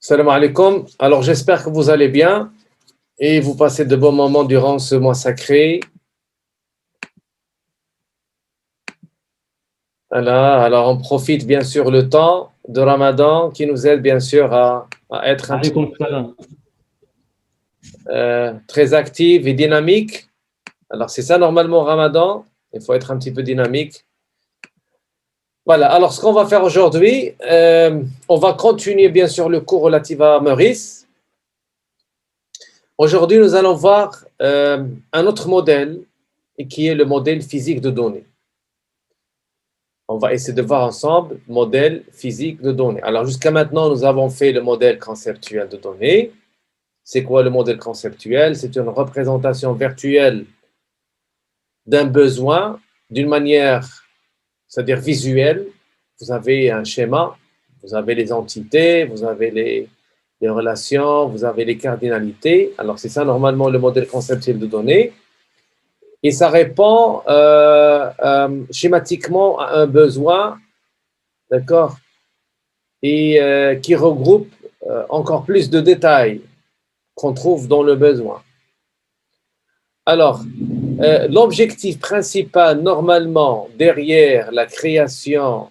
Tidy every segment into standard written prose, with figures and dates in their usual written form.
Salam alaikum. Alors, j'espère que vous allez bien et vous passez de bons moments durant ce mois sacré. Voilà. Alors, on profite bien sûr le temps de Ramadan qui nous aide bien sûr à être un petit Alaykoum salam. très actif et dynamique. Alors, c'est ça normalement Ramadan. Il faut être un petit peu dynamique. Voilà. Alors, ce qu'on va faire aujourd'hui, on va continuer bien sûr le cours relatif à Meurice. Aujourd'hui, nous allons voir un autre modèle qui est le modèle physique de données. On va essayer de voir ensemble le modèle physique de données. Alors, jusqu'à maintenant, nous avons fait le modèle conceptuel de données. C'est quoi le modèle conceptuel? C'est une représentation virtuelle d'un besoin d'une manière, c'est-à-dire visuelle. Vous avez un schéma, vous avez les entités, vous avez les relations, vous avez les cardinalités. Alors, c'est ça normalement le modèle conceptuel de données. Et ça répond schématiquement à un besoin, d'accord, et qui regroupe encore plus de détails qu'on trouve dans le besoin. Alors, l'objectif principal, normalement, derrière la création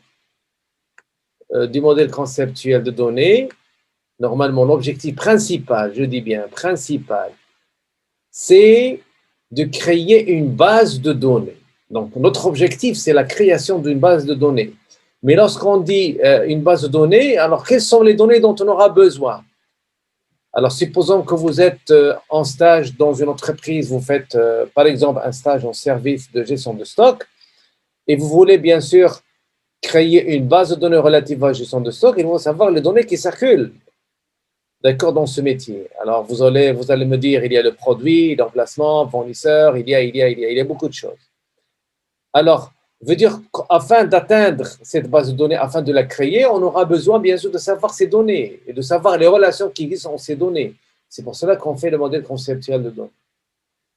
du modèle conceptuel de données, normalement, l'objectif principal, je dis bien principal, c'est de créer une base de données. Donc, notre objectif, c'est la création d'une base de données. Mais lorsqu'on dit une base de données, alors quelles sont les données dont on aura besoin? Alors, supposons que vous êtes en stage dans une entreprise, vous faites par exemple un stage en service de gestion de stock et vous voulez bien sûr créer une base de données relative à la gestion de stock, il faut savoir les données qui circulent, d'accord, dans ce métier. Alors, vous allez me dire, il y a le produit, l'emplacement, fournisseur, il y a beaucoup de choses. Alors, veut dire qu'afin d'atteindre cette base de données, afin de la créer, on aura besoin bien sûr de savoir ces données et de savoir les relations qui existent entre ces données. C'est pour cela qu'on fait le modèle conceptuel de données.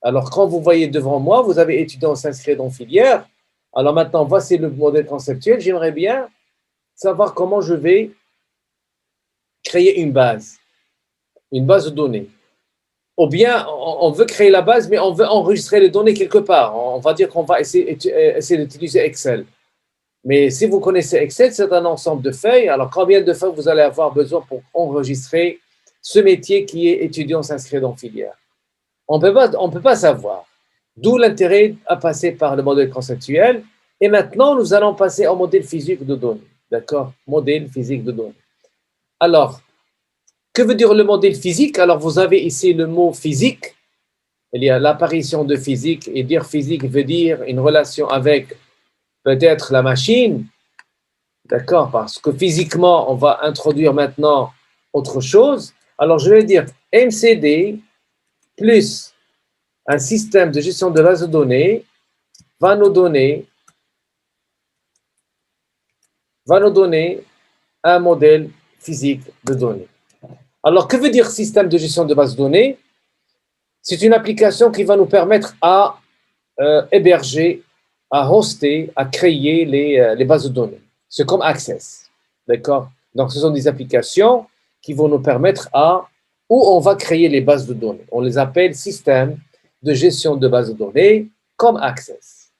Alors, quand vous voyez devant moi, vous avez étudiant s'inscrire dans filière. Alors maintenant, voici le modèle conceptuel. J'aimerais bien savoir comment je vais créer une base de données. Ou bien, on veut créer la base, mais on veut enregistrer les données quelque part. On va dire qu'on va essayer d'utiliser Excel. Mais si vous connaissez Excel, c'est un ensemble de feuilles. Alors, combien de feuilles vous allez avoir besoin pour enregistrer ce métier qui est étudiant s'inscrire dans filière? On ne peut pas savoir. D'où l'intérêt à passer par le modèle conceptuel. Et maintenant, nous allons passer au modèle physique de données. D'accord? Modèle physique de données. Alors, que veut dire le modèle physique? Alors, vous avez ici le mot physique. Il y a l'apparition de physique. Et dire physique veut dire une relation avec peut-être la machine. D'accord? Parce que physiquement, on va introduire maintenant autre chose. Alors, je vais dire MCD plus un système de gestion de base de données va nous donner un modèle physique de données. Alors, que veut dire système de gestion de base de données? C'est une application qui va nous permettre à héberger, à hoster, à créer les bases de données. C'est comme Access. D'accord? Donc, ce sont des applications qui vont nous permettre où on va créer les bases de données. On les appelle systèmes de gestion de bases de données comme Access.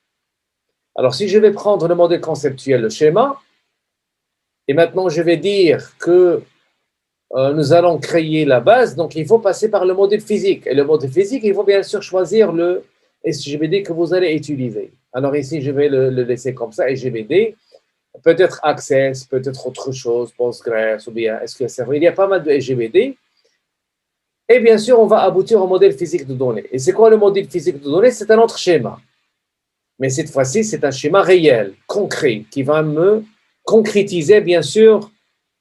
Alors, si je vais prendre le modèle conceptuel, le schéma, et maintenant je vais dire que nous allons créer la base, donc il faut passer par le modèle physique. Et le modèle physique, il faut bien sûr choisir le SGBD que vous allez utiliser. Alors ici, je vais le laisser comme ça, SGBD. Peut-être Access, peut-être autre chose, Postgres ou bien SQL Server. Il y a pas mal de SGBD. Et bien sûr, on va aboutir au modèle physique de données. Et c'est quoi le modèle physique de données? C'est un autre schéma. Mais cette fois-ci, c'est un schéma réel, concret, qui va me concrétiser, bien sûr,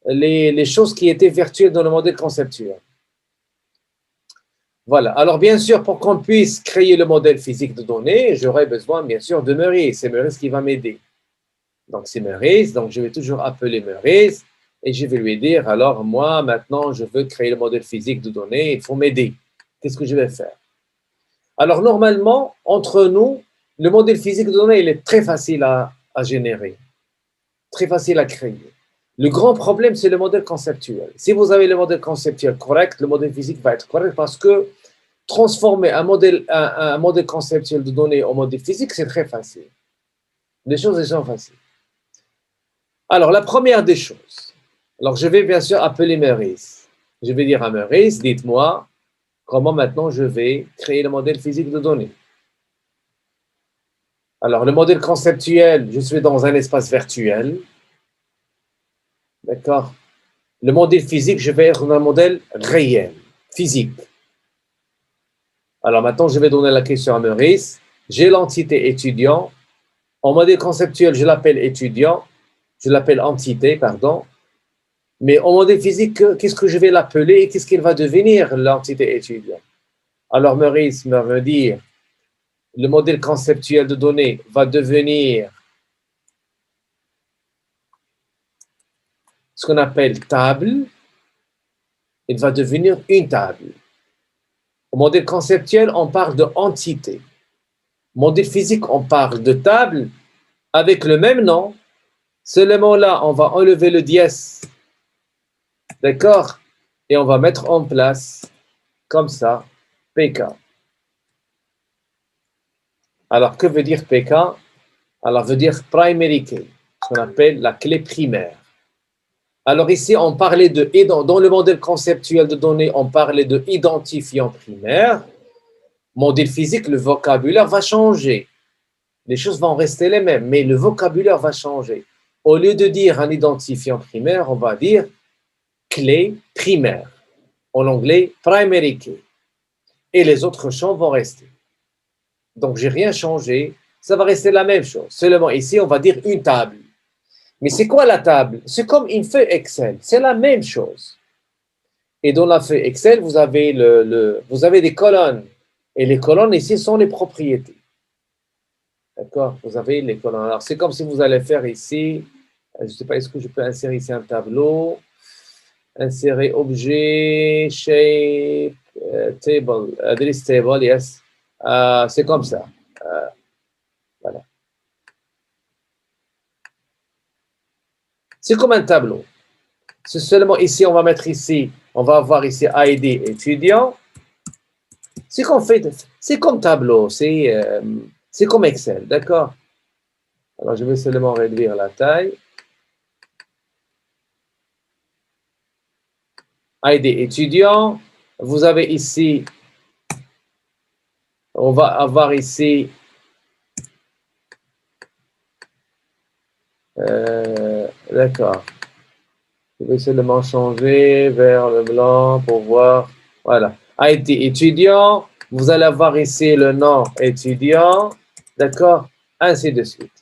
les choses qui étaient virtuelles dans le modèle conceptuel. Voilà. Alors, bien sûr, pour qu'on puisse créer le modèle physique de données, j'aurai besoin, bien sûr, de Meurice. C'est Meurice qui va m'aider. Donc, c'est Meurice. Donc, je vais toujours appeler Meurice et je vais lui dire, alors, moi, maintenant, je veux créer le modèle physique de données. Il faut m'aider. Qu'est-ce que je vais faire? Alors, normalement, entre nous, le modèle physique de données, il est très facile à générer, très facile à créer. Le grand problème, c'est le modèle conceptuel. Si vous avez le modèle conceptuel correct, le modèle physique va être correct parce que transformer un modèle conceptuel de données en modèle physique, c'est très facile. Les choses sont faciles. Alors, la première des choses. Alors, je vais bien sûr appeler Maurice. Je vais dire à Maurice, dites-moi comment maintenant je vais créer le modèle physique de données. Alors, le modèle conceptuel, je suis dans un espace virtuel. D'accord? Le modèle physique, je vais être dans un modèle réel, physique. Alors, maintenant, je vais donner la question à Maurice. J'ai l'entité étudiant. En modèle conceptuel, je l'appelle étudiant. Je l'appelle entité, pardon. Mais en modèle physique, qu'est-ce que je vais l'appeler et qu'est-ce qu'il va devenir, l'entité étudiant? Alors, Maurice va me dire, le modèle conceptuel de données va devenir ce qu'on appelle table. Il va devenir une table. Au modèle conceptuel, on parle d'entité. Au modèle physique, on parle de table avec le même nom. Seulement là, on va enlever le dièse. D'accord? Et on va mettre en place, comme ça, PK. Alors, que veut dire PK? Alors, veut dire primary key, ce qu'on appelle la clé primaire. Alors ici, on parlait de, dans le modèle conceptuel de données, on parlait de identifiant primaire. Modèle physique, le vocabulaire va changer. Les choses vont rester les mêmes, mais le vocabulaire va changer. Au lieu de dire un identifiant primaire, on va dire clé primaire. En anglais, primary key. Et les autres champs vont rester. Donc, j'ai rien changé. Ça va rester la même chose. Seulement ici, on va dire une table. Mais c'est quoi la table? C'est comme une feuille Excel. C'est la même chose. Et dans la feuille Excel, vous avez, vous avez des colonnes. Et les colonnes ici sont les propriétés. D'accord? Vous avez les colonnes. Alors, c'est comme si vous allez faire ici, je ne sais pas, est-ce que je peux insérer ici un tableau? Insérer objet, shape, table, this table, yes. C'est comme ça. Voilà. C'est comme un tableau. C'est seulement ici, on va mettre ici, on va avoir ici ID étudiant. C'est qu'on fait, c'est comme tableau, c'est comme Excel, d'accord? Alors, je vais seulement réduire la taille. ID étudiant. Vous avez ici, on va avoir ici d'accord. Je vais seulement changer vers le blanc pour voir. Voilà. ID étudiant. Vous allez avoir ici le nom étudiant. D'accord? Ainsi de suite.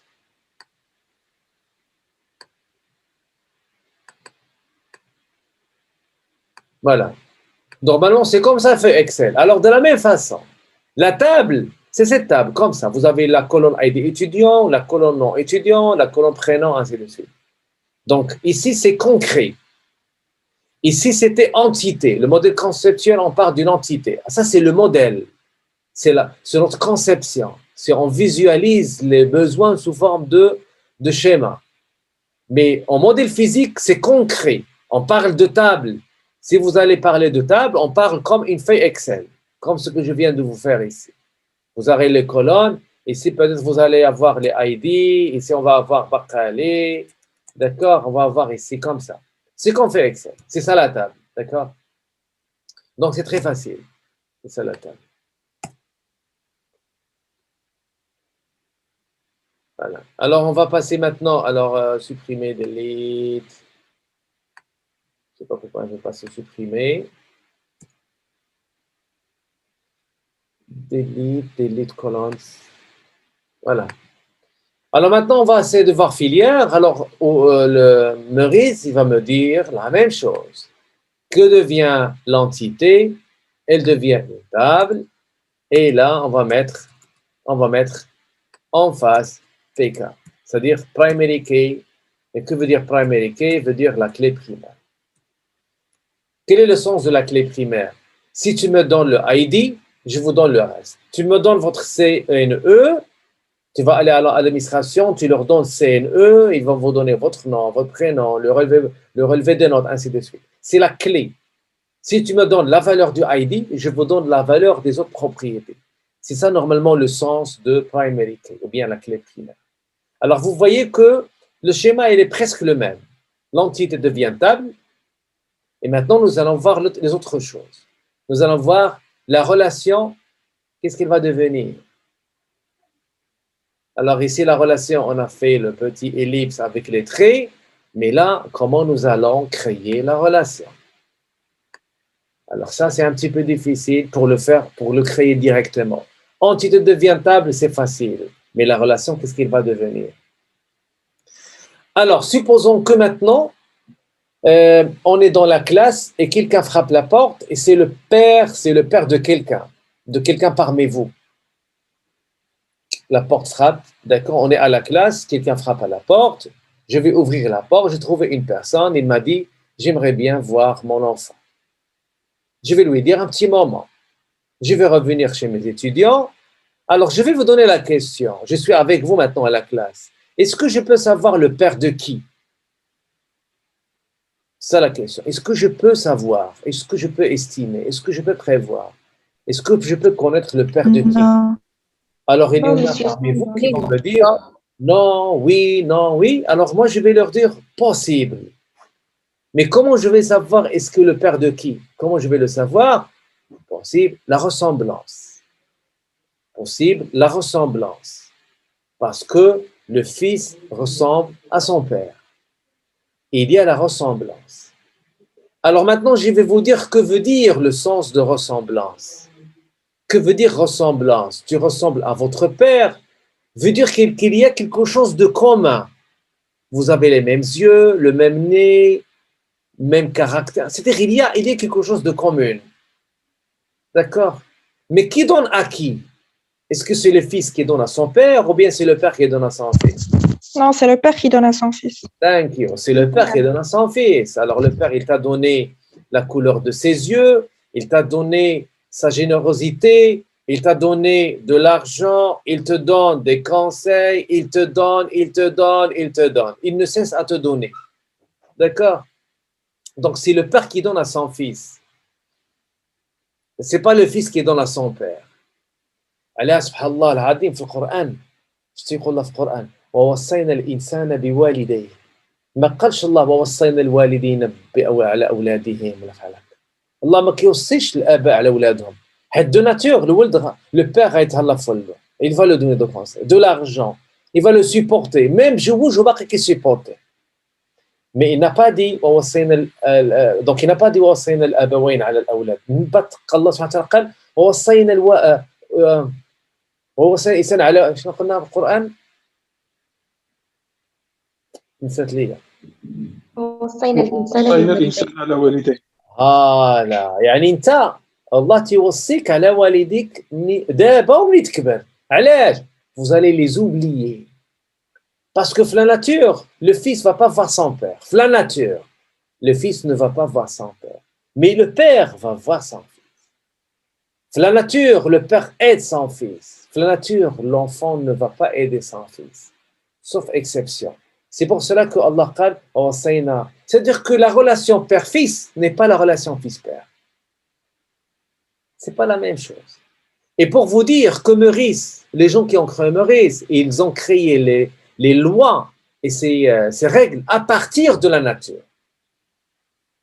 Voilà. Normalement, c'est comme ça fait Excel. Alors, de la même façon, la table, c'est cette table, comme ça. Vous avez la colonne ID étudiant, la colonne nom étudiant, la colonne prénom, ainsi de suite. Donc, ici, c'est concret. Ici, c'était entité. Le modèle conceptuel, on parle d'une entité. Ça, c'est le modèle. C'est notre conception. C'est on visualise les besoins sous forme de schéma. Mais en modèle physique, c'est concret. On parle de table. Si vous allez parler de table, on parle comme une feuille Excel, comme ce que je viens de vous faire ici. Vous aurez les colonnes. Ici, peut-être vous allez avoir les ID. Ici, on va avoir Bakali. D'accord? On va avoir ici comme ça. C'est comme fait Excel. C'est ça la table. D'accord? Donc, c'est très facile. C'est ça la table. Voilà. Alors, on va passer maintenant. Alors, supprimer, delete. Je ne sais pas pourquoi je ne vais pas se supprimer. Delete columns. Voilà. Alors maintenant, on va essayer de voir filière. Alors, le Maurice, il va me dire la même chose. Que devient l'entité? Elle devient une table. Et là, on va mettre en face PK, c'est-à-dire primary key. Et que veut dire primary key? Veut dire la clé primaire. Quel est le sens de la clé primaire? Si tu me donnes le ID, je vous donne le reste. Tu me donnes votre CNE, Tu vas aller à l'administration, tu leur donnes CNE, ils vont vous donner votre nom, votre prénom, le relevé des notes, ainsi de suite. C'est la clé. Si tu me donnes la valeur du ID, je vous donne la valeur des autres propriétés. C'est ça normalement le sens de primary key, ou bien la clé primaire. Alors vous voyez que le schéma il est presque le même. L'entité devient table, et maintenant nous allons voir les autres choses. Nous allons voir la relation, qu'est-ce qu'elle va devenir? Alors ici, la relation, on a fait le petit ellipse avec les traits, mais là, comment nous allons créer la relation? Alors ça, c'est un petit peu difficile pour le faire, pour le créer directement. Entité devient table, c'est facile, mais la relation, qu'est-ce qu'elle va devenir? Alors, supposons que maintenant, on est dans la classe et quelqu'un frappe la porte et c'est le père de quelqu'un parmi vous. La porte frappe, d'accord, on est à la classe, quelqu'un frappe à la porte, je vais ouvrir la porte, j'ai trouvé une personne, il m'a dit, j'aimerais bien voir mon enfant. Je vais lui dire un petit moment. Je vais revenir chez mes étudiants. Alors, je vais vous donner la question. Je suis avec vous maintenant à la classe. Est-ce que je peux savoir le père de qui? C'est la question. Est-ce que je peux savoir? Est-ce que je peux estimer? Est-ce que je peux prévoir? Est-ce que je peux connaître le père de qui? Non. Alors, il y en Non, a monsieur. parmi vous qui vont me dire non, oui, non, oui. Alors, moi, je vais leur dire possible. Mais comment je vais savoir est-ce que le père de qui? Comment je vais le savoir? Possible, la ressemblance. Possible, la ressemblance. Parce que le fils ressemble à son père. Il y a la ressemblance. Alors maintenant, je vais vous dire que veut dire le sens de ressemblance. Que veut dire ressemblance? Tu ressembles à votre père, veut dire qu'il y a quelque chose de commun. Vous avez les mêmes yeux, le même nez, même caractère. C'est-à-dire il y a quelque chose de commun. D'accord? Mais qui donne à qui? Est-ce que c'est le fils qui donne à son père ou bien c'est le père qui donne à son fils? Non, c'est le père qui donne à son fils. Thank you. C'est le père qui donne à son fils. Alors le père, il t'a donné la couleur de ses yeux, il t'a donné sa générosité, il t'a donné de l'argent, il te donne des conseils, il te donne, il te donne, il te donne. Il ne cesse à te donner. D'accord? Donc c'est le père qui donne à son fils. C'est pas le fils qui donne à son père. Allah subhanahu wa ta'ala في القرآن يقول الله في القرآن ووصينا الإنسان بوالديه ما قالش الله ووصينا الوالدين على أولادهم ولا فعلا الله ما كيوصيش الآباء على أولادهم حيت دو ناتور الولد لو بير غيتهلا في ولده il va le donner de conseils de l'argent il va le supporter même جوج وباقي كيسيبورتي mais il n'a pas dit ووصينا donc il n'a pas dit ووصينا الأبوين على الأولاد من بعد الله سبحانه وتعالى قال ووصينا وهو الإنسان على شنو قلنا بالقرآن؟ نسيت لي وصينا الإنسان على والديه. لا يعني أنت الله تيوصيك على والديك دابا وملي تكبر. علاش؟ Vous allez les oublier. Parce que la nature, le fils ne va pas voir son père. La nature, le fils ne va pas voir son père. Mais le père va voir son fils. La nature, le père aide son fils. La nature, l'enfant ne va pas aider son fils, sauf exception. C'est pour cela que Allah dit, c'est-à-dire que la relation père-fils n'est pas la relation fils-père. C'est pas la même chose. Et pour vous dire que Meurice, les gens qui ont créé Meurice, ils ont créé les lois et ces règles à partir de la nature.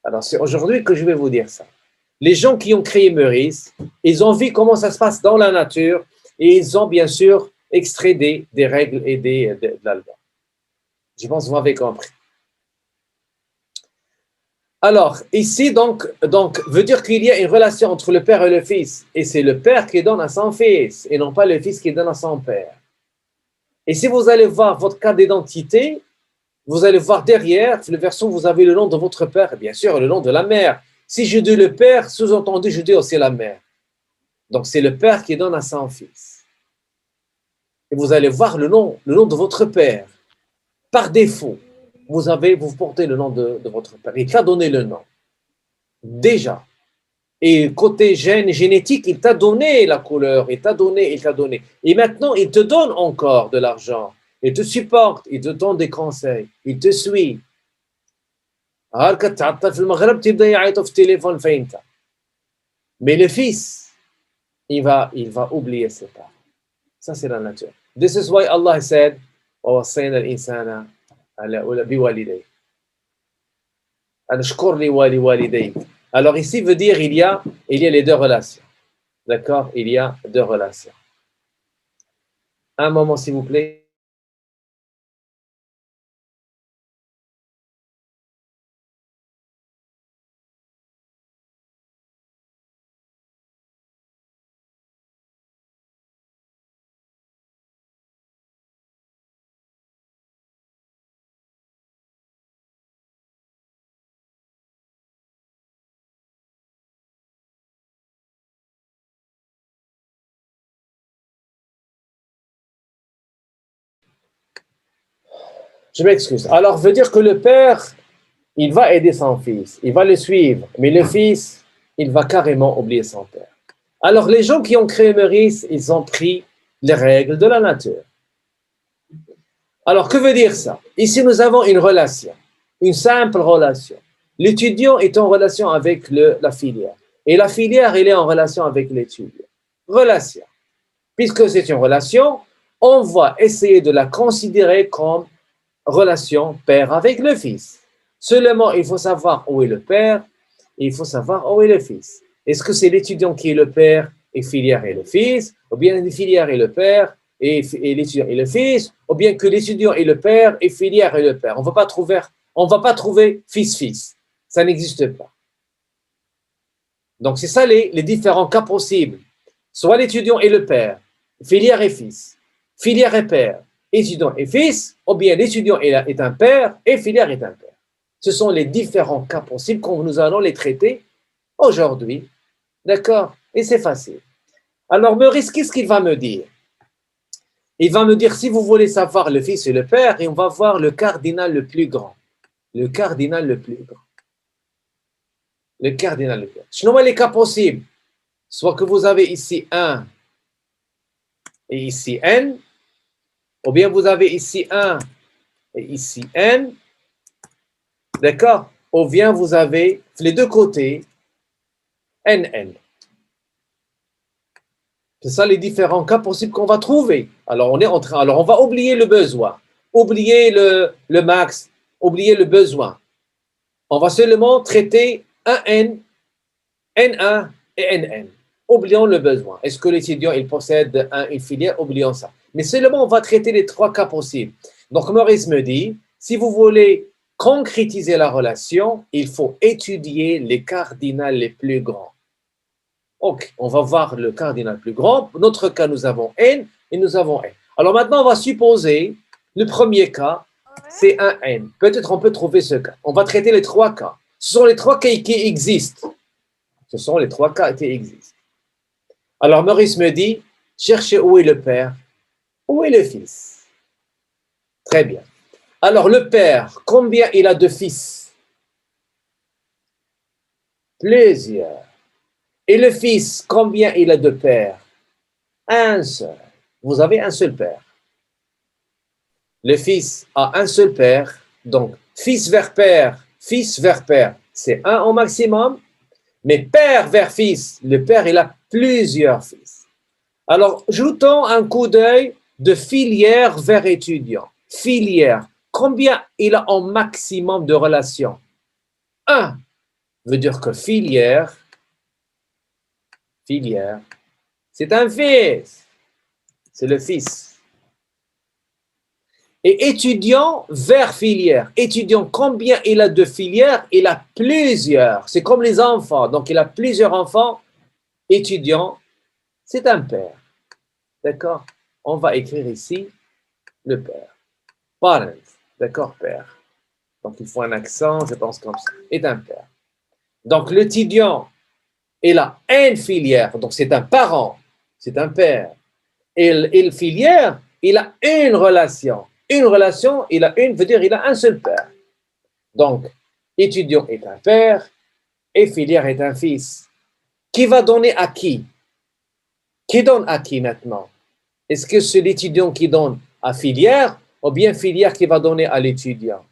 Alors c'est aujourd'hui que je vais vous dire ça. Les gens qui ont créé Meurice, ils ont vu comment ça se passe dans la nature. Et ils ont bien sûr extrait des règles et de la loi. Je pense que vous m'avez compris. Alors, ici, donc, veut dire qu'il y a une relation entre le père et le fils. Et c'est le père qui donne à son fils et non pas le fils qui donne à son père. Et si vous allez voir votre carte d'identité, vous allez voir derrière, le verso, vous avez le nom de votre père et bien sûr le nom de la mère. Si je dis le père, sous-entendu, je dis aussi la mère. Donc, c'est le père qui donne à son fils. Et vous allez voir le nom de votre père. Par défaut, vous portez le nom de votre père. Il t'a donné le nom. Déjà. Et côté génétique, il t'a donné la couleur, il t'a donné. Et maintenant, il te donne encore de l'argent. Il te supporte, il te donne des conseils, il te suit. Mais le fils, il va oublier ses parents. Ça, c'est la nature. This is why Allah said, وَوَصَّيْنَا الْإِنسَانَ بِوَالِدَيْهِ أَنِ اشْكُرْ لِي وَلِوَالِدَيْكَ. Alors ici veut dire il y a les deux relations. D'accord? Il y a deux relations. Un moment, s'il vous plaît. Je m'excuse. Alors, veut dire que le père, il va aider son fils, il va le suivre, mais le fils, il va carrément oublier son père. Alors, les gens qui ont créé Meurice, ils ont pris les règles de la nature. Alors, que veut dire ça? Ici, nous avons une relation, une simple relation. L'étudiant est en relation avec la filière. Et la filière, elle est en relation avec l'étudiant. Relation. Puisque c'est une relation, on va essayer de la considérer comme relation père avec le fils. Seulement, il faut savoir où est le père et il faut savoir où est le fils. Est-ce que c'est l'étudiant qui est le père et filière est le fils, ou bien le filière est le père et l'étudiant est le fils, ou bien que l'étudiant est le père et filière est le père? On ne va pas trouver fils-fils. Ça n'existe pas. Donc, c'est ça les différents cas possibles. Soit l'étudiant est le père, filière est fils, filière est père, étudiant et fils, ou bien l'étudiant est un père et filière est un père. Ce sont les différents cas possibles que nous allons les traiter aujourd'hui. D'accord? Et c'est facile. Alors, Meurice, qu'est-ce qu'il va me dire? Il va me dire, si vous voulez savoir le fils et le père, et on va voir le cardinal le plus grand. Le cardinal le plus grand. Le cardinal le plus grand. Sinon, les cas possibles, soit que vous avez ici 1 et ici n, ou bien vous avez ici 1 et ici n, d'accord? Ou bien vous avez les deux côtés nn. C'est ça les différents cas possibles qu'on va trouver. Alors on va oublier le besoin, oublier le max, oublier le besoin. On va seulement traiter un n, n1 et nn. Oublions le besoin. Est-ce que l'étudiant il possède une filière? Oublions ça. Mais seulement on va traiter les trois cas possibles. Donc Meurice me dit, si vous voulez concrétiser la relation, il faut étudier les cardinals les plus grands. Ok, on va voir le cardinal plus grand. Dans notre cas, nous avons n et nous avons n. Alors maintenant, on va supposer le premier cas, c'est un n. Peut-être on peut trouver ce cas. On va traiter les trois cas. Ce sont les trois cas qui existent. Ce sont les trois cas qui existent. Alors Meurice me dit, cherchez où est le père, où est le fils. Très bien. Alors le père, combien il a de fils? Plusieurs. Et le fils, combien il a de pères? Un seul. Vous avez un seul père. Le fils a un seul père, donc fils vers père, c'est un au maximum, mais père vers fils, le père il a plusieurs fils. Alors, jetons un coup d'œil de filière vers étudiant. Filière, combien il a en maximum de relations? Un veut dire que filière, c'est un fils, c'est le fils. Et étudiant vers filière. Étudiant, combien il a de filières? Il a plusieurs. C'est comme les enfants. Donc, il a plusieurs enfants. Étudiant, c'est un père. D'accord? On va écrire ici le père. Parent. D'accord, père. Donc, il faut un accent, je pense comme ça. Est un père. Donc, l'étudiant, il a une filière. Donc, c'est un parent. C'est un père. Et le filière, il a une relation. Une relation, veut dire il a un seul père. Donc, étudiant est un père et filière est un fils. Qui va donner à qui? Qui donne à qui maintenant? Est-ce que c'est l'étudiant qui donne à filière ou bien filière qui va donner à l'étudiant?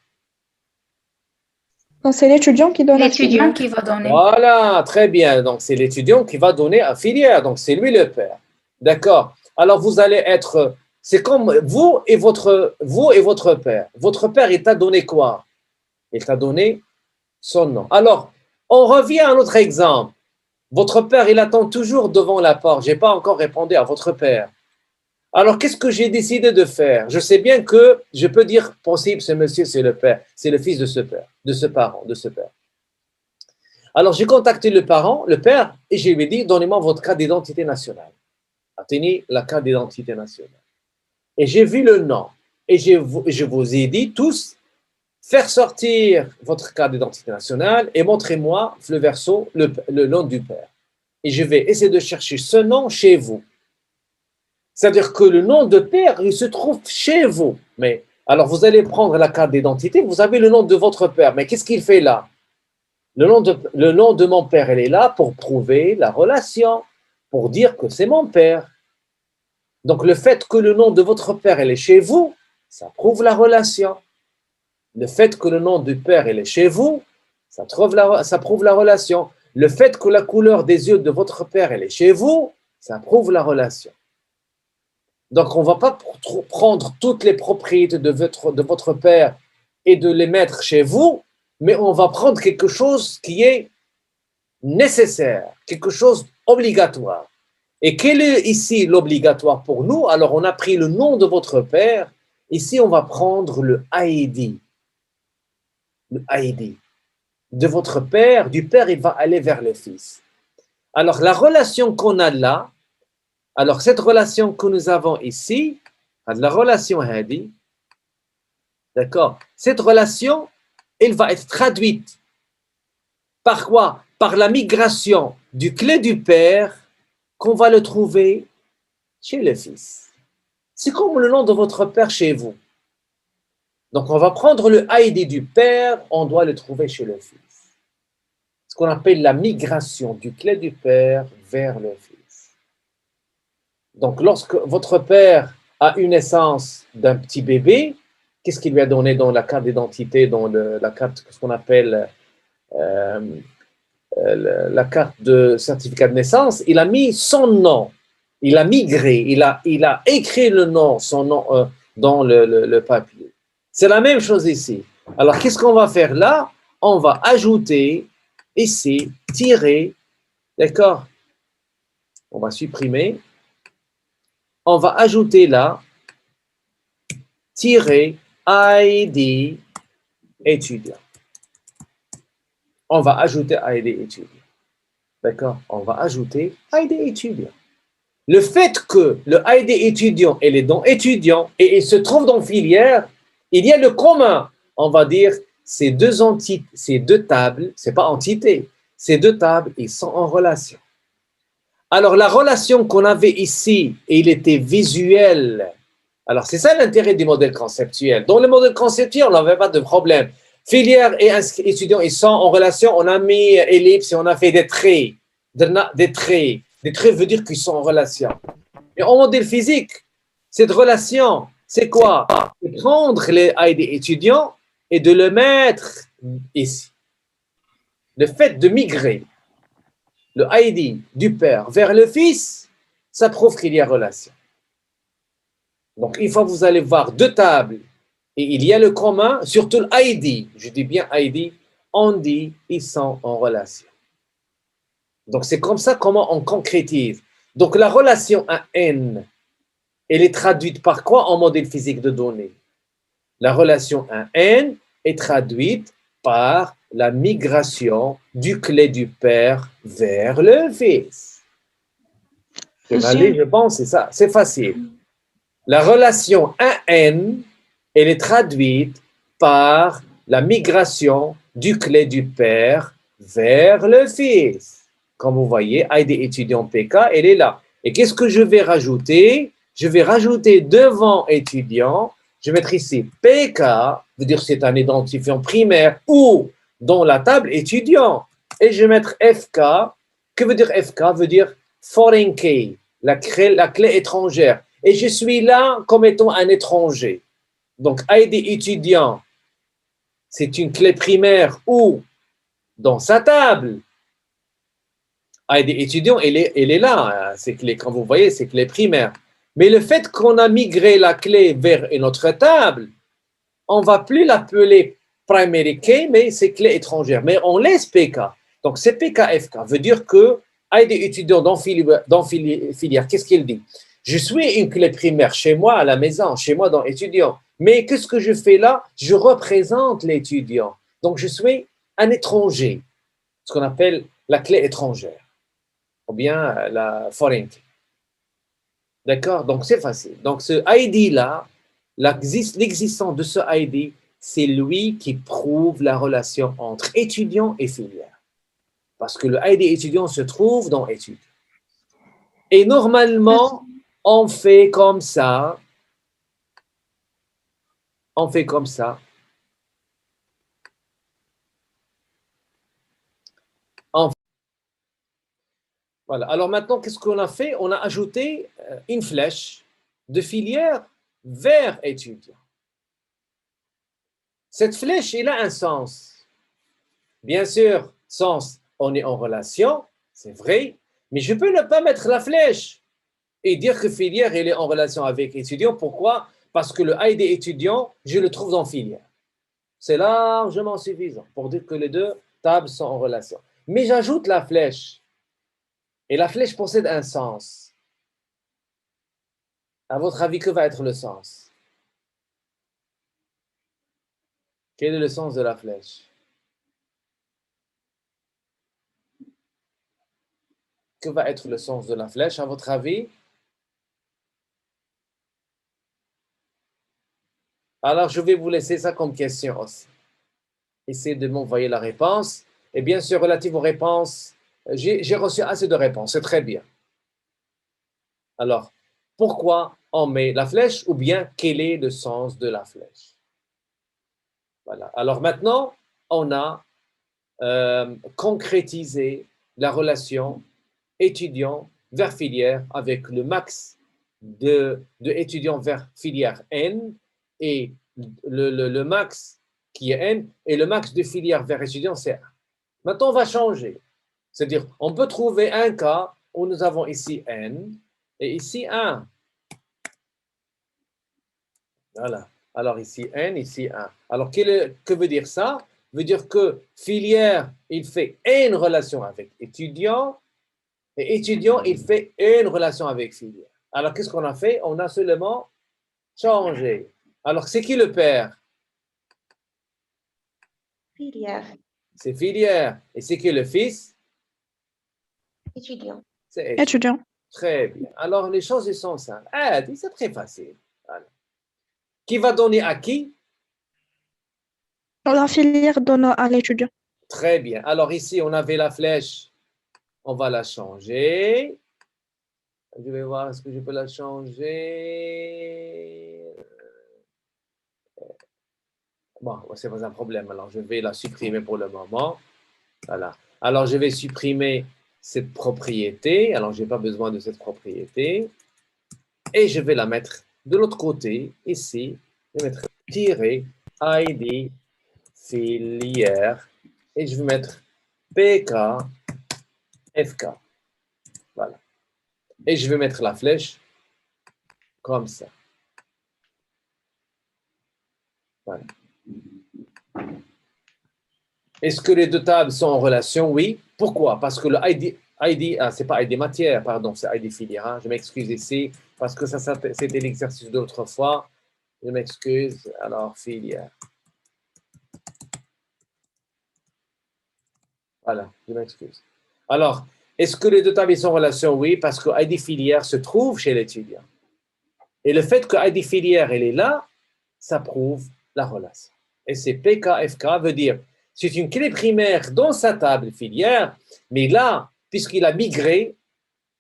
Donc, c'est l'étudiant qui donne à L'étudiant filière. qui va donner. Voilà, très bien. Donc, c'est l'étudiant qui va donner à filière. Donc, c'est lui le père. D'accord. Alors, vous allez être… C'est comme vous et votre père. Votre père, il t'a donné quoi? Il t'a donné son nom. Alors, on revient à un autre exemple. Votre père, il attend toujours devant la porte. Je n'ai pas encore répondu à votre père. Alors, qu'est-ce que j'ai décidé de faire? Je sais bien que je peux dire, possible, ce monsieur, c'est le père, c'est le fils de ce père, de ce parent, de ce père. Alors, j'ai contacté le parent, le père, et je lui ai dit, donnez-moi votre carte d'identité nationale. Atteignez la carte d'identité nationale. Et j'ai vu le nom. Et je vous ai dit tous, faire sortir votre carte d'identité nationale et montrez-moi le verso, le nom du père. Et je vais essayer de chercher ce nom chez vous. C'est-à-dire que le nom de père, il se trouve chez vous. Mais alors, vous allez prendre la carte d'identité, vous avez le nom de votre père. Mais qu'est-ce qu'il fait là? Le nom de mon père, elle est là pour prouver la relation, pour dire que c'est mon père. Donc, le fait que le nom de votre père, elle est chez vous, ça prouve la relation. Le fait que le nom du père, elle est chez vous, ça prouve la relation. Le fait que la couleur des yeux de votre père, elle est chez vous, ça prouve la relation. Donc, on ne va pas prendre toutes les propriétés de votre père et de les mettre chez vous, mais on va prendre quelque chose qui est nécessaire, quelque chose d'obligatoire. Et quel est ici l'obligatoire pour nous? Alors, on a pris le nom de votre père. Ici, on va prendre le ID. Le ID de votre père. Du père, il va aller vers le fils. Alors, la relation qu'on a là, alors cette relation que nous avons ici, la relation Hadi, d'accord, cette relation, elle va être traduite par quoi? Par la migration du clé du père qu'on va le trouver chez le fils. C'est comme le nom de votre père chez vous. Donc, on va prendre le ID du père, on doit le trouver chez le fils. Ce qu'on appelle la migration du clé du père vers le fils. Donc, lorsque votre père a une naissance d'un petit bébé, qu'est-ce qu'il lui a donné dans la carte d'identité, dans la carte, ce qu'on appelle la carte de certificat de naissance? Il a mis son nom, il a migré, il a écrit le nom, son nom dans le papier. C'est la même chose ici. Alors, qu'est-ce qu'on va faire là? On va ajouter ici, tirer, d'accord? On va supprimer. On va ajouter là, tirer ID étudiant. On va ajouter ID étudiant. D'accord? On va ajouter ID étudiant. Le fait que le ID étudiant, elle est dans étudiant et il se trouve dans filière, il y a le commun. On va dire ces deux tables, c'est pas entité, ces deux tables, ils sont en relation. Alors la relation qu'on avait ici, il était visuel. Alors c'est ça l'intérêt du modèle conceptuel. Dans le modèle conceptuel, on n'avait pas de problème. Filière et étudiants, ils sont en relation. On a mis ellipse et on a fait des traits. Des traits. Des traits veut dire qu'ils sont en relation. Et en modèle physique, cette relation, c'est quoi? C'est prendre les ID étudiants et de le mettre ici. Le fait de migrer le ID du père vers le fils, ça prouve qu'il y a relation. Donc, une fois que vous allez voir deux tables et il y a le commun, surtout l'ID, je dis bien ID, on dit ils sont en relation. Donc, c'est comme ça comment on concrétise. Donc, la relation à N, elle est traduite par quoi en modèle physique de données? La relation à N est traduite par la migration du clé du père vers le fils. Je pense, c'est ça, c'est facile. La relation AN, elle est traduite par la migration du clé du père vers le fils. Comme vous voyez, ID étudiant PK, elle est là. Et qu'est-ce que je vais rajouter? Je vais rajouter devant étudiant, je vais mettre ici PK, veut dire c'est un identifiant primaire ou dans la table étudiant. Et je vais mettre FK, Que veut dire FK? Veut dire foreign key, la clé étrangère. Et je suis là comme étant un étranger. Donc, ID étudiant, c'est une clé primaire ou dans sa table. ID étudiant, elle est là. C'est clé, quand vous voyez, c'est clé primaire. Mais le fait qu'on a migré la clé vers une autre table, on ne va plus l'appeler primary key, mais c'est clé étrangère. Mais on laisse PK. Donc, c'est PKFK. Veut dire que ID étudiant dans filière, qu'est-ce qu'il dit? Je suis une clé primaire chez moi à la maison, chez moi dans étudiant. Mais qu'est-ce que je fais là? Je représente l'étudiant. Donc, je suis un étranger, ce qu'on appelle la clé étrangère, ou bien la foreign key. D'accord? Donc, c'est facile. Donc, ce ID-là, l'existence de ce ID, c'est lui qui prouve la relation entre étudiant et filière. Parce que le ID étudiant se trouve dans études. Et normalement, on fait comme ça. On fait comme ça. Voilà. Alors maintenant, qu'est-ce qu'on a fait? On a ajouté une flèche de filière vers étudiant. Cette flèche, elle a un sens. Bien sûr, sens, on est en relation, c'est vrai, mais je peux ne pas mettre la flèche et dire que filière, elle est en relation avec étudiant. Pourquoi? Parce que le ID étudiant, je le trouve dans filière. C'est largement suffisant pour dire que les deux tables sont en relation. Mais j'ajoute la flèche. Et la flèche possède un sens. À votre avis, que va être le sens? Quel est le sens de la flèche? Que va être le sens de la flèche, à votre avis? Alors, je vais vous laisser ça comme question aussi. Essayez de m'envoyer la réponse. Et bien sûr, relative aux réponses, j'ai reçu assez de réponses. C'est très bien. Alors, pourquoi on met la flèche ou bien quel est le sens de la flèche? Voilà. Alors maintenant, on a concrétisé la relation étudiant vers filière avec le max de étudiants vers filière N et le max qui est N et le max de filière vers étudiant c'est 1. Maintenant, on va changer. C'est-à-dire, on peut trouver un cas où nous avons ici N et ici 1. Voilà. Alors ici N, ici 1. Alors, que veut dire ça? Veut dire que filière, il fait une relation avec étudiant et étudiant, il fait une relation avec filière. Alors, qu'est-ce qu'on a fait? On a seulement changé. Alors, c'est qui le père? Filière. C'est filière. Et c'est qui le fils? Étudiant. C'est Étudiant. Très bien. Alors, les choses elles sont simples. Ah, c'est très facile. Voilà. Qui va donner à qui? La filière donne à l'étudiant. Très bien. Alors, ici, on avait la flèche. On va la changer. Je vais voir, est-ce que je peux la changer? Bon, c'est pas un problème. Alors, je vais la supprimer pour le moment. Voilà. Alors, je vais supprimer cette propriété. Alors, je n'ai pas besoin de cette propriété. Et je vais la mettre de l'autre côté, ici. Je vais mettre tirer ID filière. Et je vais mettre PK FK. Voilà. Et je vais mettre la flèche comme ça. Voilà. Est-ce que les deux tables sont en relation? Oui. Pourquoi? Parce que le ID c'est pas ID matière, pardon, c'est ID filière. Hein. Je m'excuse ici, parce que ça c'était l'exercice d'autre fois. Je m'excuse. Alors, filière. Voilà, je m'excuse. Alors, est-ce que les deux tables sont en relation? Oui, parce que ID filière se trouve chez l'étudiant. Et le fait que ID filière, elle est là, ça prouve la relation. Et c'est PKFK veut dire, c'est une clé primaire dans sa table filière, mais là, puisqu'il a migré,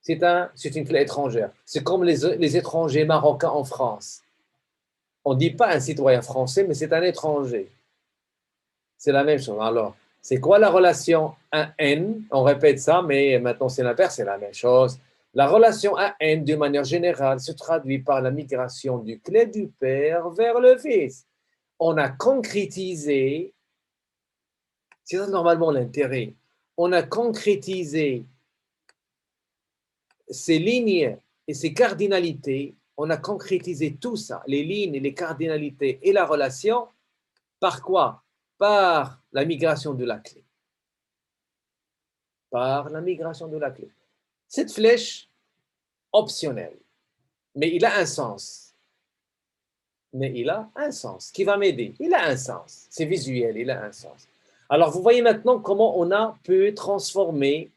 c'est une clé étrangère. C'est comme les étrangers marocains en France. On ne dit pas un citoyen français, mais c'est un étranger. C'est la même chose. Alors, C'est quoi la relation 1N? On répète ça, mais maintenant c'est l'impair, c'est la même chose. La relation 1N, de manière générale, se traduit par la migration du clé du père vers le fils. On a concrétisé, c'est ça normalement l'intérêt, on a concrétisé ces lignes et ces cardinalités, on a concrétisé tout ça, les lignes, les cardinalités et la relation, par quoi? Par la migration de la clé. Par la migration de la clé. Cette flèche, optionnelle, mais il a un sens. Mais il a un sens qui va m'aider. Il a un sens. C'est visuel, il a un sens. Alors, vous voyez maintenant comment on a pu transformer,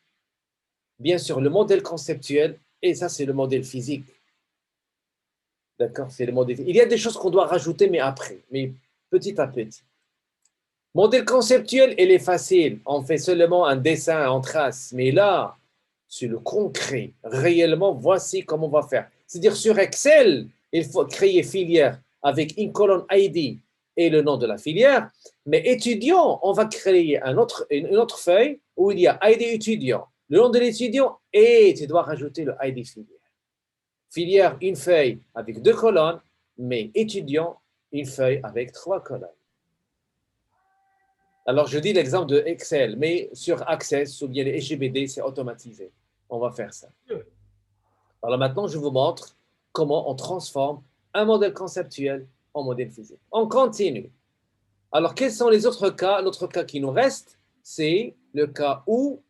bien sûr, le modèle conceptuel, et ça, c'est le modèle physique. D'accord? C'est le modèle. Il y a des choses qu'on doit rajouter, mais après, mais petit à petit. Modèle conceptuel, il est facile. On fait seulement un dessin en trace. Mais là, c'est le concret. Réellement, voici comment on va faire. C'est-à-dire, sur Excel, il faut créer filière avec une colonne ID et le nom de la filière. Mais étudiant, on va créer une autre feuille où il y a ID étudiant, le nom de l'étudiant et tu dois rajouter le ID filière. Filière, une feuille avec 2 colonnes, mais étudiant, une feuille avec 3 colonnes. Alors, je dis l'exemple de Excel, mais sur Access ou bien les SGBD, c'est automatisé. On va faire ça. Alors maintenant, je vous montre comment on transforme un modèle conceptuel en modèle physique. On continue. Alors, quels sont les autres cas? L'autre cas qui nous reste, c'est le cas où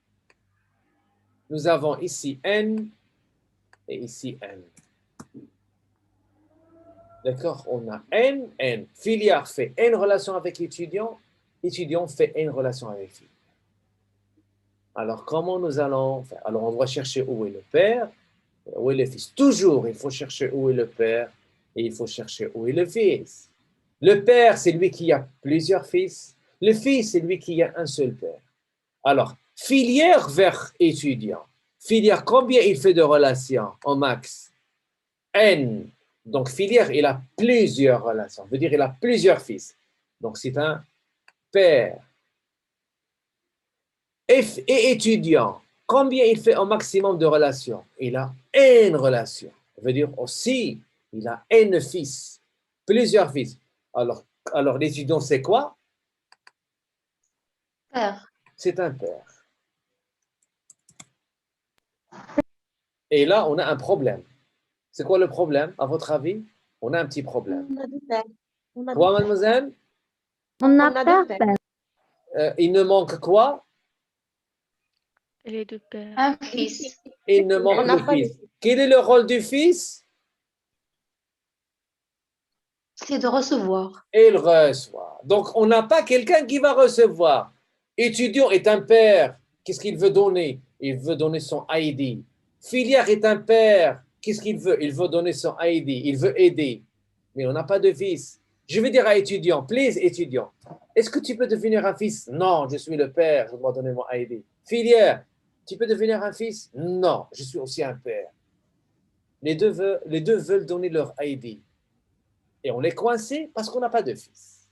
nous avons ici N et ici N. D'accord? On a N, N. Filière fait N relation avec étudiant, étudiant fait N relation avec filière. Alors, comment nous allons faire? Alors, on va chercher où est le père, où est le fils. Toujours, il faut chercher où est le père et il faut chercher où est le fils. Le père, c'est lui qui a plusieurs fils. Le fils, c'est lui qui a un seul père. Alors, filière vers étudiant. Filière, combien il fait de relations en max? N. Donc, filière, il a plusieurs relations. Ça veut dire il a plusieurs fils. Donc, c'est un père. Et étudiant, combien il fait au maximum de relations? Il a N relations. Ça veut dire aussi, il a N fils, plusieurs fils. Alors l'étudiant, c'est quoi? Père. C'est un père. Et là, on a un problème. C'est quoi le problème, à votre avis? On a un petit problème. On a deux pères. Quoi, mademoiselle? On a deux pères. Il ne manque quoi? Les deux pères. Un fils. Il ne manque le fils. Quel est le rôle du fils? C'est de recevoir. Il reçoit. Donc, on n'a pas quelqu'un qui va recevoir. Étudiant est un père. Qu'est-ce qu'il veut donner? Il veut donner son ID. Filière est un père. Qu'est-ce qu'il veut? Il veut donner son ID. Il veut aider. Mais on n'a pas de fils. Je vais dire à étudiant, please, étudiant, est-ce que tu peux devenir un fils? Non, je suis le père, je dois donner mon ID. Filière, tu peux devenir un fils? Non, je suis aussi un père. Les deux veulent donner leur ID. Et on est coincé parce qu'on n'a pas de fils.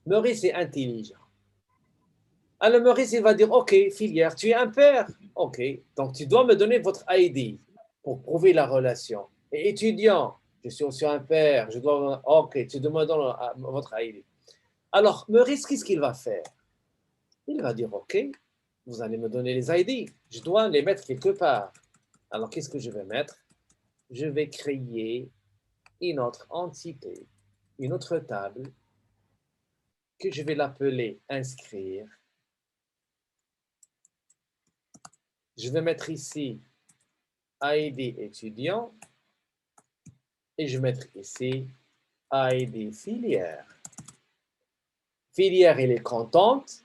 Maurice est intelligent. Alors Maurice, il va dire, OK, filière, tu es un père. OK, donc tu dois me donner votre ID pour prouver la relation. Et étudiant, je suis aussi un père, je dois... OK, tu dois me donner votre ID. Alors Maurice, qu'est-ce qu'il va faire? Il va dire, OK, vous allez me donner les ID. Je dois les mettre quelque part. Alors qu'est-ce que je vais mettre? Je vais créer une autre entité, une autre table que je vais l'appeler inscrire. Je vais mettre ici ID étudiant et je vais mettre ici ID filière. Filière, elle est contente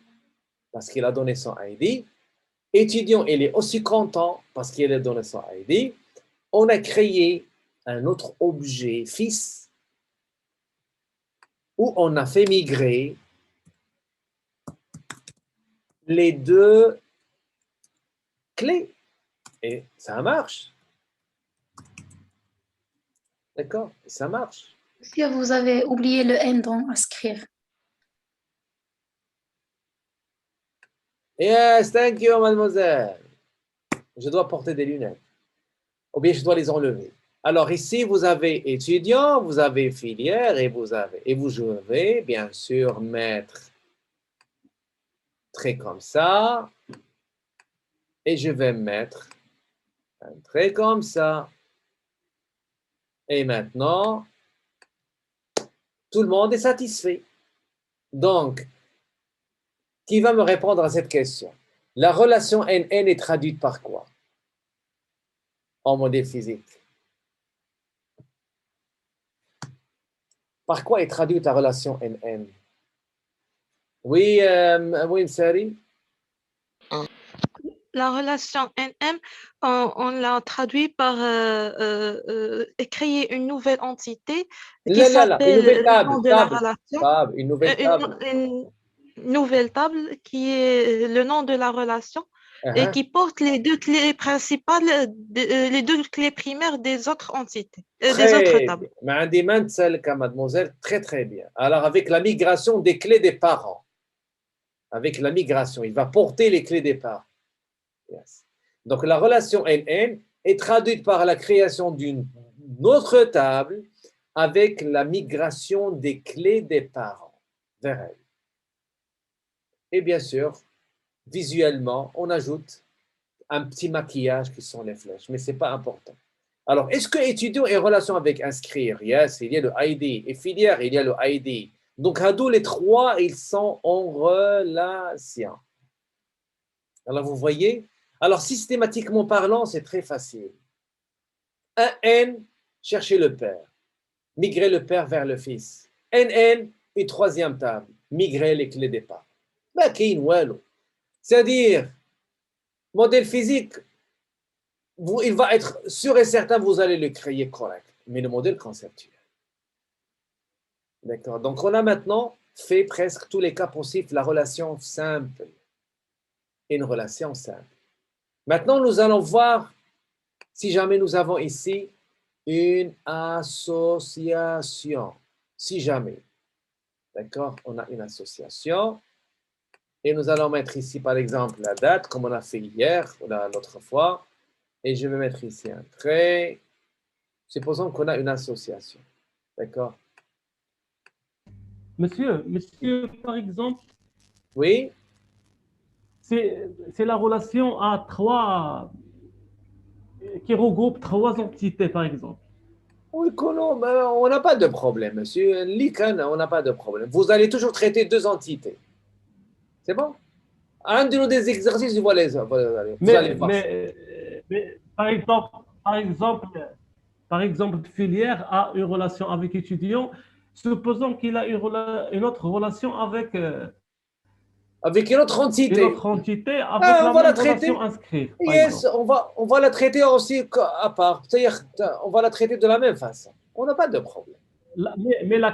parce qu'il a donné son ID. Étudiant, il est aussi content parce qu'il a donné son ID. On a créé un autre objet fils où on a fait migrer les deux clés. Et ça marche. D'accord? Ça marche. Si vous avez oublié le N dans inscrire. Yes, thank you, mademoiselle. Je dois porter des lunettes. Ou bien je dois les enlever. Alors ici, vous avez étudiant, vous avez filière et vous devez bien sûr mettre trait comme ça. Et je vais mettre un trait comme ça. Et maintenant, tout le monde est satisfait. Donc, qui va me répondre à cette question? La relation NN est traduite par quoi en modèle physique? Par quoi est traduite la relation NN? Oui, oui, Sari? La relation NM, on l'a traduit par créer une nouvelle entité qui Là, une s'appelle nouvelle le nom table, de la relation. une nouvelle table. Une nouvelle table qui est le nom de la relation et Uh-huh. qui porte les deux clés principales, les deux clés primaires des autres entités, des autres Très tables. bien. Mademoiselle, très très bien. Alors, avec la migration des clés des parents, avec la migration, il va porter les clés des parents. Yes. Donc, la relation NN est traduite par la création d'une autre table avec la migration des clés des parents vers elle. Et bien sûr, visuellement, on ajoute un petit maquillage qui sont les flèches, mais ce n'est pas important. Alors, est-ce que étudiant est en relation avec inscrire? Yes, il y a le ID. Et filière, il y a le ID. Donc, à les trois, ils sont en relation. Alors, vous voyez? Alors, systématiquement parlant, c'est très facile. Un N, chercher le père. Migrer le père vers le fils. NN, une troisième table. Migrer les clés départ. C'est-à-dire, modèle physique, il va être sûr et certain, vous allez le créer correct. Mais le modèle conceptuel. D'accord. Donc, on a maintenant fait presque tous les cas possibles, la relation simple et une relation simple. Maintenant, nous allons voir si jamais nous avons ici une association. Si jamais. D'accord? On a une association. Et nous allons mettre ici, par exemple, la date, comme on a fait hier ou l'autre fois. Et je vais mettre ici un trait. Supposons qu'on a une association. D'accord? Monsieur, par exemple, Oui? c'est la relation à trois qui regroupe trois entités, par exemple. Oui, on n'a pas de problème, monsieur. Likan, on n'a pas de problème. Vous allez toujours traiter deux entités. C'est bon? Un de nos des exercices, vous allez voir ça. Mais par exemple, filière a une relation avec étudiant. Supposons qu'il a une autre relation avec Avec une autre une entité. autre entité avec On la va la même relation traiter. inscrite, par Yes, exemple. on va la traiter aussi à part. C'est-à-dire, on va la traiter de la même façon. On n'a pas de problème. Mais la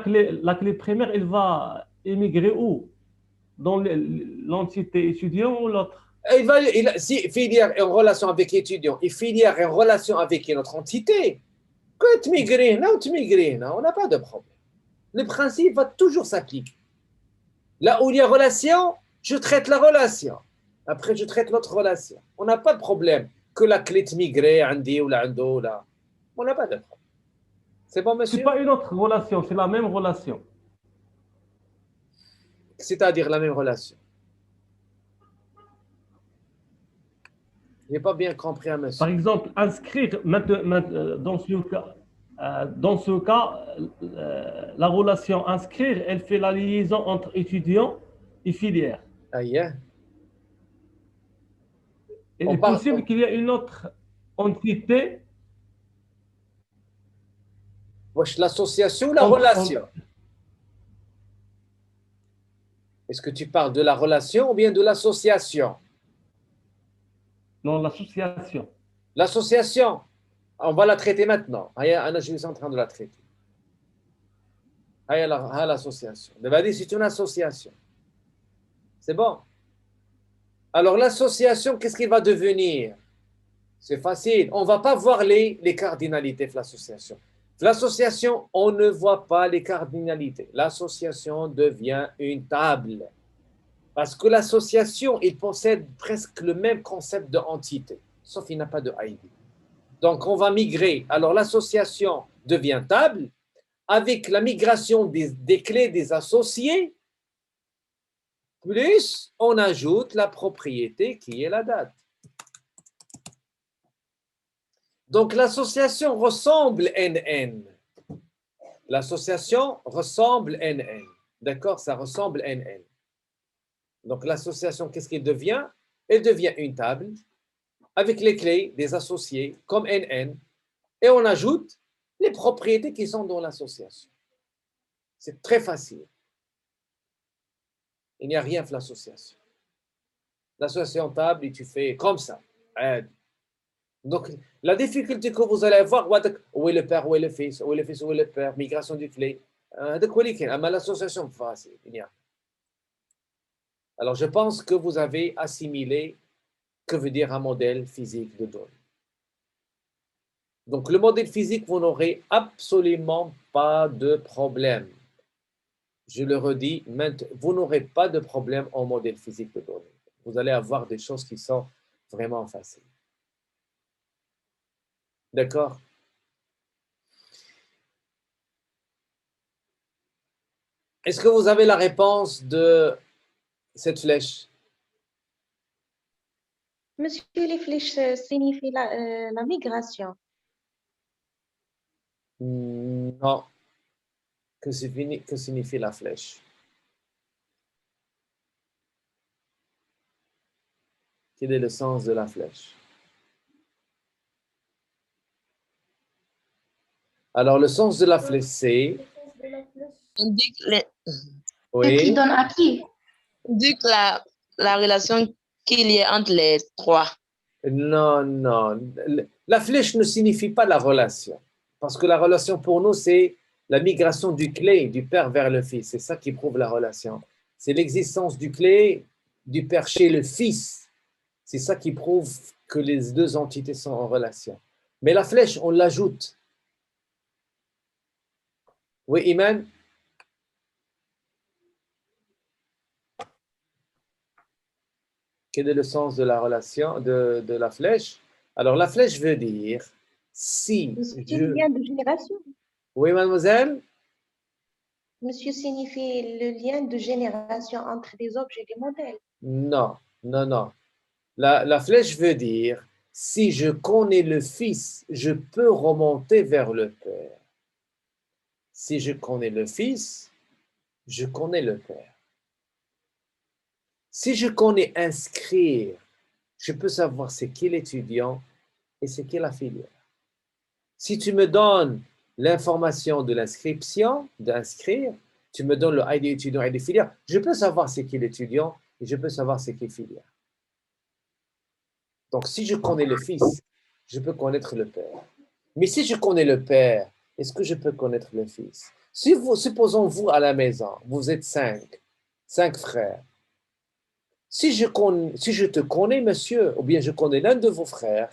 clé primaire, elle va émigrer où? Dans l'entité étudiant ou l'autre? Si filière est en relation avec étudiant et filière est en relation avec une autre entité, que tu migres, non, tu migres, on n'a pas de problème. Le principe va toujours s'appliquer. Là où il y a relation, je traite la relation. Après, je traite l'autre relation. On n'a pas de problème que la clé te migrer, Andy ou la Ando, là. On n'a pas de problème. C'est bon, C'est monsieur? pas une autre relation, c'est la même relation. C'est-à-dire la même relation. Je n'ai pas bien compris, hein, Par monsieur. exemple, inscrire dans ce cas, la relation inscrire, elle fait la liaison entre étudiant et filière. Aïe, hein? Il On est parle, possible qu'il y ait une autre entité l'association ou la entre relation? Est-ce que tu parles de la relation ou bien de l'association? dans l'association. L'association, on va la traiter maintenant. Je suis en train de la traiter. L'association. C'est une association. C'est bon. Alors, l'association, qu'est-ce qu'il va devenir? C'est facile. On ne va pas voir les cardinalités de l'association. L'association, on ne voit pas les cardinalités. L'association devient une table. Parce que l'association, il possède presque le même concept d'entité, sauf qu'il n'a pas de ID. Donc, on va migrer. Alors, l'association devient table. Avec la migration des clés des associés, plus on ajoute la propriété qui est la date. Donc, l'association ressemble NN. L'association ressemble NN. D'accord? Ça ressemble NN. Donc, l'association, qu'est-ce qu'elle devient? Elle devient une table avec les clés des associés comme NN et on ajoute les propriétés qui sont dans l'association. C'est très facile. Il n'y a rien que l'association. L'association table, et tu fais comme ça. Donc, la difficulté que vous allez avoir, où est le père, où est le fils, où est le fils, où est le père, migration du clé. Mais l'association, facile. Il n'y a. Alors, je pense que vous avez assimilé que veut dire un modèle physique de données. Donc, le modèle physique, vous n'aurez absolument pas de problème. Je le redis, vous n'aurez pas de problème en modèle physique de données. Vous allez avoir des choses qui sont vraiment faciles. D'accord? Est-ce que vous avez la réponse de cette flèche? Monsieur, les flèches signifient la migration. Non. Que signifie la flèche? Quel est le sens de la flèche? Alors, le sens de la flèche, c'est... Indique, Ce qui Oui. donne à qui? indique la relation qu'il y a entre les trois. Non, non. La flèche ne signifie pas la relation. Parce que la relation pour nous, c'est la migration du clé du père vers le fils. C'est ça qui prouve la relation. C'est l'existence du clé du père chez le fils. C'est ça qui prouve que les deux entités sont en relation. Mais la flèche, on l'ajoute. Oui, Iman? Quel est le sens de la relation, de la flèche? Alors, la flèche veut dire si Monsieur, le lien de génération. Oui, mademoiselle? Monsieur signifie le lien de génération entre des objets et des modèles. Non, non, non. La flèche veut dire si je connais le fils, je peux remonter vers le père. Si je connais le fils, je connais le père. Si je connais inscrire, je peux savoir c'est qui l'étudiant et c'est qui la filière. Si tu me donnes l'information de l'inscription, d'inscrire, tu me donnes le ID étudiant et ID filière, je peux savoir c'est qui l'étudiant et je peux savoir c'est qui filière. Donc, si je connais le fils, je peux connaître le père. Mais si je connais le père, est-ce que je peux connaître le fils? Supposons vous à la maison, vous êtes cinq frères. Si je te connais, monsieur, ou bien je connais l'un de vos frères,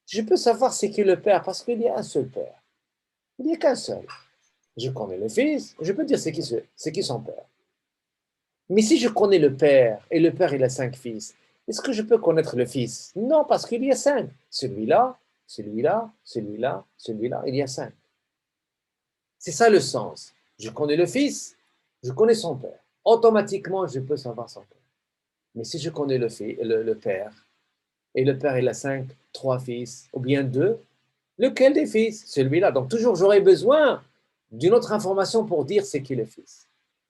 je peux savoir c'est qui le père parce qu'il y a un seul père. Il n'y a qu'un seul. Je connais le fils, je peux dire c'est qui son père. Mais si je connais le père et le père il a 5 fils, est-ce que je peux connaître le fils? Non, parce qu'il y a 5. Celui-là, celui-là, celui-là, celui-là, il y a 5. C'est ça le sens. Je connais le fils, je connais son père. Automatiquement, je peux savoir son père. Mais si je connais le père, et le père il a 3 fils, ou bien 2, lequel des fils? Celui-là. Donc toujours, j'aurai besoin d'une autre information pour dire c'est qui le fils.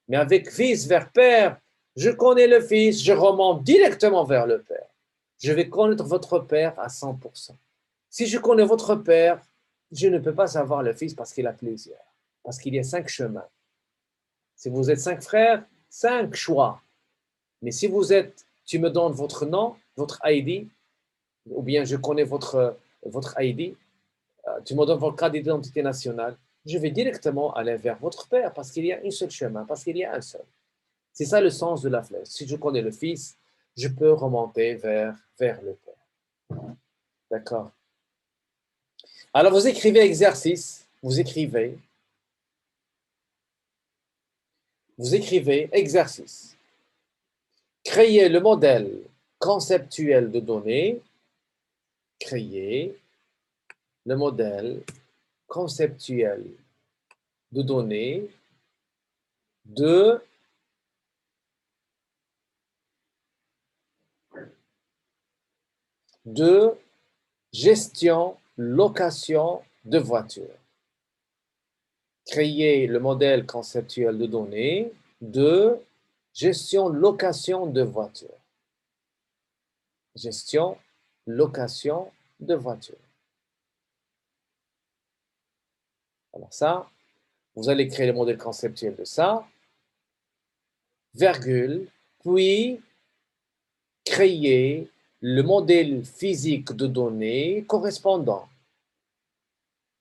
Mais avec fils vers père, je connais le fils, je remonte directement vers le père. Je vais connaître votre père à 100%. Si je connais votre père, je ne peux pas savoir le fils parce qu'il a plusieurs. Parce qu'il y a 5 chemins. Si vous êtes 5 frères, 5 choix. Mais si tu me donnes votre nom, votre ID, ou bien je connais votre ID, tu me donnes votre carte d'identité nationale, je vais directement aller vers votre père parce qu'il y a un seul chemin, parce qu'il y a un seul. C'est ça le sens de la flèche. Si je connais le fils, je peux remonter vers le père. D'accord? Alors, vous écrivez exercice, vous écrivez exercice. créer le modèle conceptuel de données, créer le modèle conceptuel de données de gestion, location de voitures. Créer le modèle conceptuel de données de gestion, location de voitures. Gestion, location de voitures. Alors ça, vous allez créer le modèle conceptuel de ça, virgule, puis créer le modèle physique de données correspondant.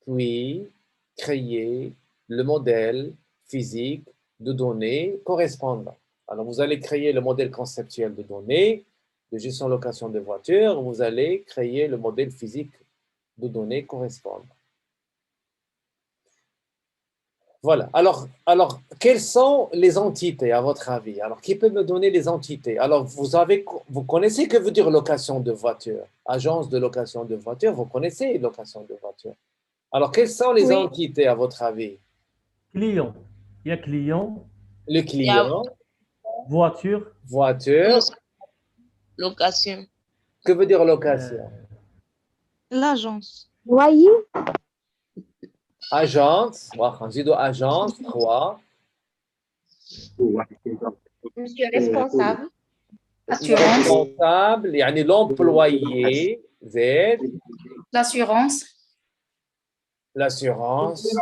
Puis créer le modèle physique de données correspondant. Alors, vous allez créer le modèle conceptuel de données de gestion location de voitures. Vous allez créer le modèle physique de données correspondant. Voilà. Alors, quelles sont les entités, à votre avis? Alors, qui peut me donner les entités? Alors, vous connaissez que veut dire location de voiture? Agence de location de voiture, vous connaissez location de voiture. Alors, quelles sont les entités, à votre avis? Client. Il y a client. Le client. Voiture. Voiture. Location. Que veut dire location? L'agence. Loyer. Agence. Agence, 3. Monsieur responsable. Assurance. Responsable, يعني l'employé, Z. L'assurance. L'assurance.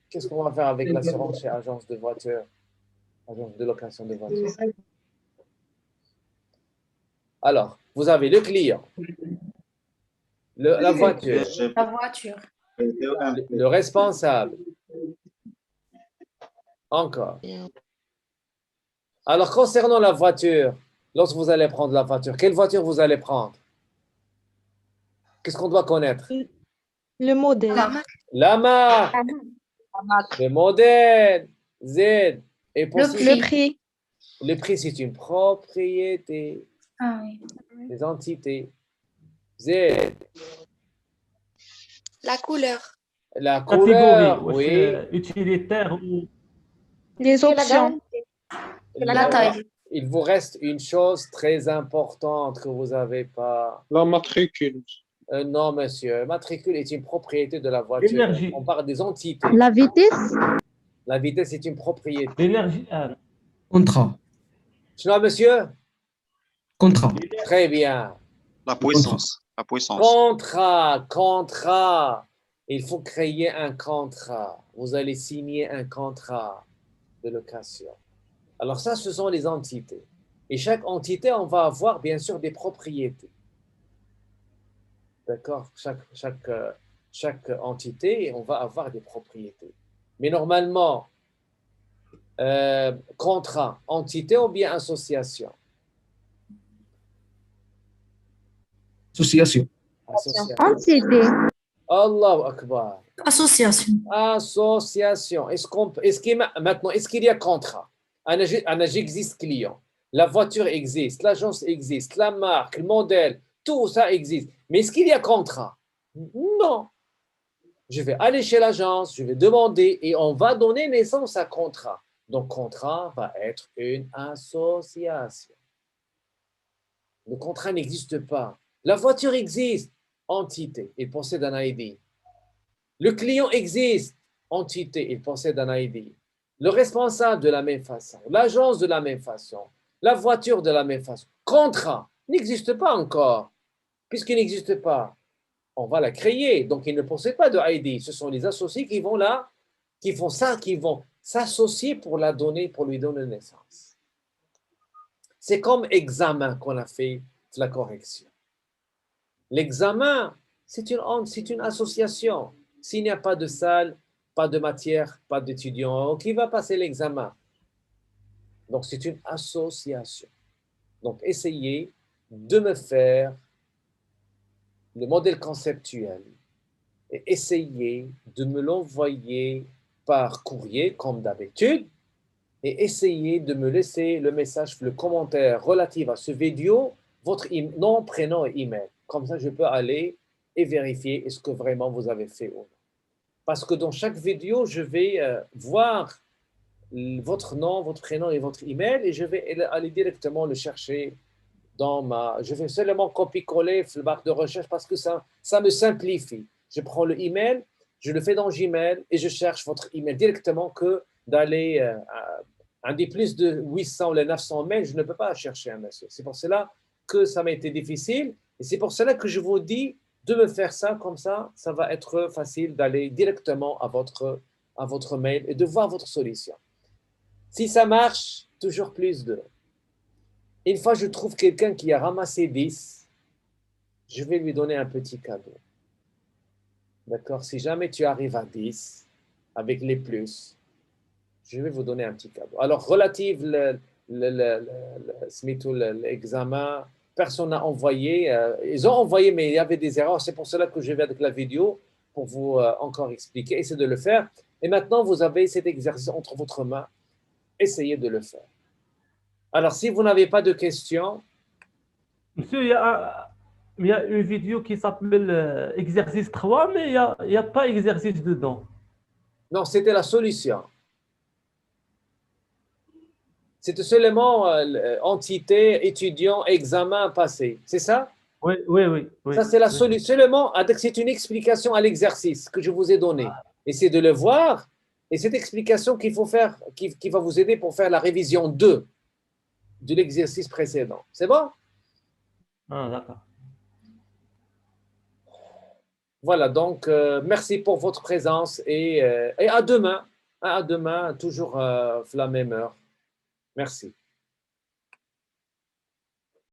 Qu'est-ce qu'on va faire avec l'assurance chez agence de voiture? Agence de location de voiture. Alors, vous avez le client, la voiture, La voiture. le responsable. Encore. Alors, concernant la voiture, lorsque vous allez prendre la voiture, quelle voiture vous allez prendre? Qu'est-ce qu'on doit connaître? Le modèle. La marque, le modèle, Z. Et Le prix. Le prix, c'est une propriété. Ah oui. Les entités. Z. La couleur. La Catégorie. couleur, oui. Utilitaire ou Les options. La taille. Il vous reste une chose très importante que vous n'avez pas. La matricule. Non, monsieur. Matricule est une propriété de la voiture. L'énergie. On parle des entités. La vitesse. La vitesse est une propriété. l'énergie. Contrat. Sinon, monsieur? Contrat. Très bien. La puissance. La puissance. Contrat. Il faut créer un contrat. Vous allez signer un contrat de location. Alors ça, ce sont les entités. Et chaque entité, on va avoir bien sûr des propriétés. D'accord? Chaque entité, on va avoir des propriétés. Mais normalement, contrat, entité ou bien association? Association. Entité. Allahu Akbar. Association. Association. Maintenant, est-ce qu'il y a contrat? J'existe client. La voiture existe, l'agence existe, la marque, le modèle, tout ça existe. Mais est-ce qu'il y a contrat? Non. Je vais aller chez l'agence, je vais demander et on va donner naissance à contrat. Donc, contrat va être une association. Le contrat n'existe pas. La voiture existe, entité, il possède un ID. Le client existe, entité, il possède un ID. Le responsable de la même façon, l'agence de la même façon, la voiture de la même façon. Contrat n'existe pas encore. Puisqu'il n'existe pas, on va la créer. Donc, il ne possède pas de ID. Ce sont les associés qui vont qui vont s'associer pour la donner, pour lui donner naissance. C'est comme examen qu'on a fait de la correction. L'examen, c'est une association. S'il n'y a pas de salle, pas de matière, pas d'étudiant, qui va passer l'examen? Donc, c'est une association. Donc, essayez de me faire le modèle conceptuel et essayez de me l'envoyer par courrier, comme d'habitude. et essayez de me laisser le message, le commentaire relatif à ce vidéo, votre nom, prénom et email. Comme ça, je peux aller et vérifier est-ce que vraiment vous avez fait ou non. Parce que dans chaque vidéo, je vais voir votre nom, votre prénom et votre email et je vais aller directement le chercher dans ma... Je vais seulement copier-coller le barre de recherche parce que ça me simplifie. Je prends le email, je le fais dans Gmail et je cherche votre email directement que d'aller un des plus de 800 ou les 900 mails, je ne peux pas chercher un monsieur. C'est pour cela que ça m'a été difficile et c'est pour cela que je vous dis de me faire ça comme ça va être facile d'aller directement à votre mail et de voir votre solution. Si ça marche, toujours plus de. Une fois je trouve quelqu'un qui a ramassé 10, je vais lui donner un petit cadeau. D'accord? Si jamais tu arrives à 10 avec les plus, je vais vous donner un petit cadeau. Alors, relative l'examen, personne n'a envoyé. Ils ont envoyé, mais il y avait des erreurs. C'est pour cela que je vais avec la vidéo pour vous encore expliquer. Essayez de le faire. Et maintenant, vous avez cet exercice entre votre main. Essayez de le faire. Alors, si vous n'avez pas de questions. Monsieur, il y a une vidéo qui s'appelle exercice 3, mais il n'y a pas exercice dedans. Non, c'était la solution. C'était seulement entité, étudiant, examen, passé. C'est ça? Oui. Ça, c'est la solution. Seulement, c'est une explication à l'exercice que je vous ai donné. Essayez de le voir. Et cette explication qu'il faut faire, qui va vous aider pour faire la révision 2 de l'exercice précédent. C'est bon? Ah, d'accord. Voilà, donc, merci pour votre présence et à demain. À demain, toujours la même heure. Merci.